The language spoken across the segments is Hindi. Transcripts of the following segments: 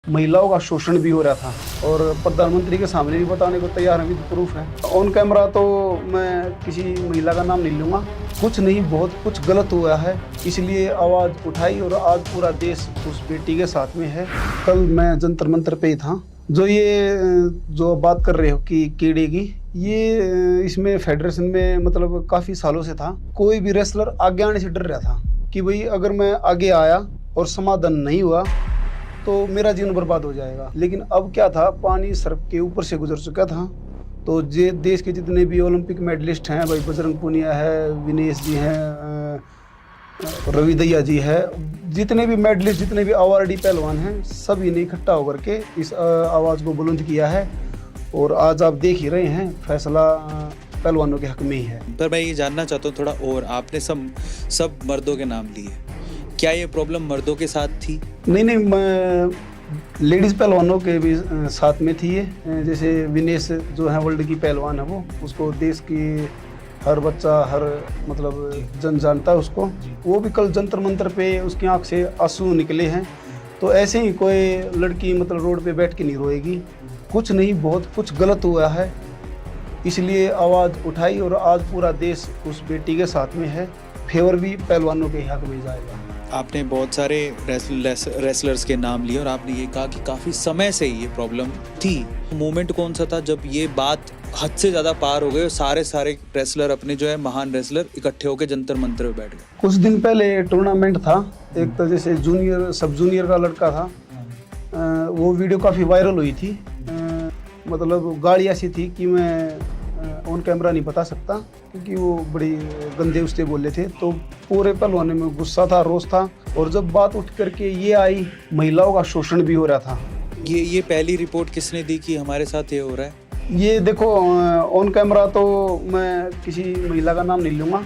महिलाओं का शोषण भी हो रहा था और प्रधानमंत्री के सामने भी बताने को तैयार हैं, प्रूफ है ऑन कैमरा। तो मैं किसी महिला का नाम नहीं लूँगा, कुछ नहीं बहुत कुछ गलत हुआ है, इसलिए आवाज़ उठाई और आज पूरा देश उस बेटी के साथ में है। कल मैं जंतर मंतर पे ही था। जो बात कर रहे हो कि कीड़े की, ये इसमें फेडरेशन में मतलब काफ़ी सालों से था। कोई भी रेसलर आगे आने से डर रहा था कि भाई अगर मैं आगे आया और समाधान नहीं हुआ तो मेरा जीवन बर्बाद हो जाएगा। लेकिन अब क्या था, पानी सर के ऊपर से गुजर चुका था। तो जे देश के जितने भी ओलंपिक मेडलिस्ट हैं, भाई बजरंग पुनिया है, विनेश जी हैं, रवि दैया जी है, जितने भी मेडलिस्ट, जितने भी अवार्डी पहलवान हैं, सभी ने इकट्ठा होकर के इस आवाज़ को बुलंद किया है। और आज आप देख ही रहे हैं, फैसला पहलवानों के हक में ही है। पर मैं ये जानना चाहता हूँ थोड़ा और, आपने सब मर्दों के नाम लिए, क्या ये प्रॉब्लम मर्दों के साथ थी? नहीं, मैं लेडीज़ पहलवानों के भी साथ में थी ये। जैसे विनेश जो है वर्ल्ड की पहलवान है, वो उसको देश की हर बच्चा, हर मतलब जन जानता है उसको। वो भी कल जंतर मंतर पे उसकी आंख से आंसू निकले हैं। तो ऐसे ही कोई लड़की मतलब रोड पे बैठ के नहीं रोएगी। कुछ नहीं बहुत कुछ गलत हुआ है, इसलिए आवाज़ उठाई और आज पूरा देश उस बेटी के साथ में है। फेवर भी पहलवानों के हक में जाएगा। आपने बहुत सारे रेसलर्स के नाम लिए और आपने ये कहा कि काफ़ी समय से ये प्रॉब्लम थी। मोमेंट कौन सा था जब ये बात हद से ज़्यादा पार हो गई और सारे रेसलर, अपने जो है महान रेसलर, इकट्ठे होकर जंतर मंतर में बैठ गए? कुछ दिन पहले टूर्नामेंट था एक, तो जैसे जूनियर सब जूनियर का लड़का था, वो वीडियो काफ़ी वायरल हुई थी। मतलब गाड़ी ऐसी थी कि मैं ऑन कैमरा नहीं बता सकता, क्योंकि वो बड़ी गंदे उससे बोले थे। तो पूरे पहलवानों में गुस्सा था, रोष था। और जब बात उठ करके ये आई, महिलाओं का शोषण भी हो रहा था। ये पहली रिपोर्ट किसने दी कि हमारे साथ ये हो रहा है? ये देखो ऑन कैमरा तो मैं किसी महिला का नाम नहीं लूँगा।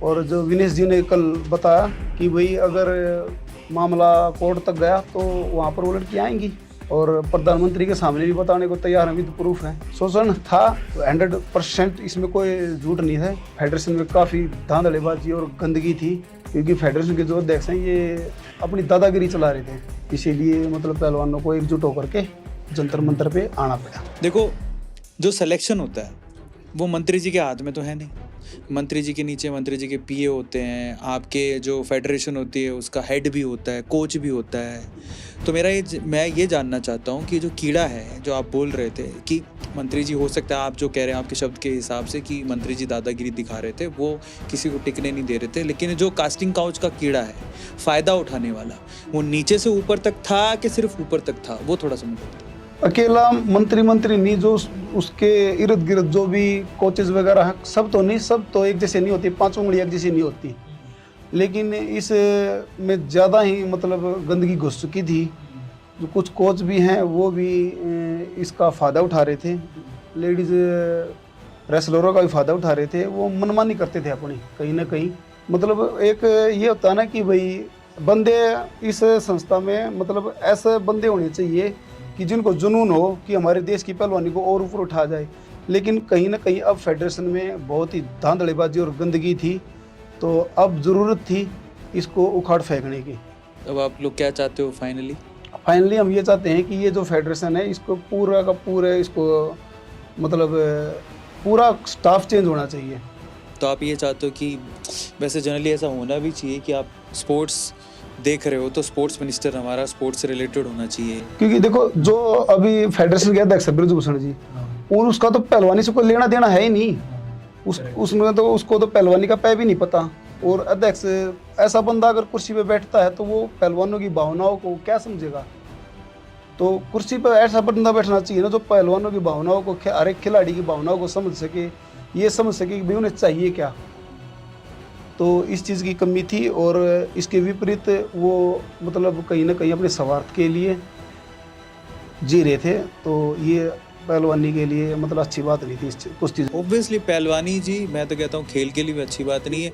और जो विनेश जी ने कल बताया कि भाई अगर मामला कोर्ट तक गया तो वहाँ पर वो लड़की आएंगी, और प्रधानमंत्री के सामने भी बताने को तैयार हैं, विद प्रूफ है। शोषण था 100%, इसमें कोई झूठ नहीं है। फेडरेशन में काफ़ी धांधलेबाजी और गंदगी थी, क्योंकि फेडरेशन के जो अध्यक्ष हैं ये अपनी दादागिरी चला रहे थे। इसीलिए मतलब पहलवानों को एकजुट होकर के जंतर मंतर पे आना पड़ा। देखो, जो सिलेक्शन होता है वो मंत्री जी के हाथ में तो है नहीं। मंत्री जी के नीचे मंत्री जी के पीए होते हैं, आपके जो फेडरेशन होती है उसका हेड भी होता है, कोच भी होता है। तो मैं ये जानना चाहता हूँ कि जो कीड़ा है, जो आप बोल रहे थे कि मंत्री जी, हो सकता है आप जो कह रहे हैं आपके शब्द के हिसाब से कि मंत्री जी दादागिरी दिखा रहे थे, वो किसी को टिकने नहीं दे रहे थे, लेकिन जो कास्टिंग काउच का कीड़ा है, फ़ायदा उठाने वाला, वो नीचे से ऊपर तक था कि सिर्फ ऊपर तक था, वो थोड़ा समझो। अकेला मंत्री नहीं, जो उसके इर्द गिर्द जो भी कोचेज वगैरह हैं, सब तो नहीं, सब तो एक जैसे नहीं होती, पांचों उंगलियां एक जैसी नहीं होती। लेकिन इस में ज़्यादा ही मतलब गंदगी घुस चुकी थी। जो कुछ कोच भी हैं वो भी इसका फ़ायदा उठा रहे थे, लेडीज़ रेसलरों का भी फ़ायदा उठा रहे थे। वो मनमानी करते थे अपनी, कहीं ना कहीं। मतलब एक ये होता है ना कि भाई बंदे इस संस्था में, मतलब ऐसे बंदे होने चाहिए कि जिनको जुनून हो कि हमारे देश की पहलवानी को और ऊपर उठा जाए। लेकिन कहीं ना कहीं अब फेडरेशन में बहुत ही धांधलेबाजी और गंदगी थी, तो अब ज़रूरत थी इसको उखाड़ फेंकने की। अब आप लोग क्या चाहते हो फाइनली? हम ये चाहते हैं कि ये जो फेडरेशन है, इसको पूरा का पूरा, इसको मतलब पूरा स्टाफ चेंज होना चाहिए। तो आप ये चाहते हो कि, वैसे जनरली ऐसा होना भी चाहिए कि आप स्पोर्ट्स देख रहे हो तो स्पोर्ट्स मिनिस्टर हमारा स्पोर्ट्स से रिलेटेड होना चाहिए। क्योंकि देखो, जो अभी फेडरेशन के अध्यक्ष ब्रजभूषण जी, और उसका तो पहलवानी से कोई लेना देना है ही नहीं। उसमें तो उसको तो पहलवानी का पै भी नहीं पता। और अध्यक्ष ऐसा बंदा अगर कुर्सी पे बैठता है तो वो पहलवानों की भावनाओं को क्या समझेगा? तो कुर्सी पर ऐसा बंदा बैठना चाहिए ना जो पहलवानों की भावनाओं को, हर एक खिलाड़ी की भावनाओं को समझ सके, ये समझ सके कि भाई उन्हें चाहिए क्या। तो इस चीज़ की कमी थी। और इसके विपरीत वो मतलब कहीं ना कहीं अपने स्वार्थ के लिए जी रहे थे। तो ये पहलवानी के लिए मतलब अच्छी बात नहीं थी कुछ चीज़। ऑब्वियसली पहलवानी जी, मैं तो कहता हूँ खेल के लिए भी अच्छी बात नहीं है।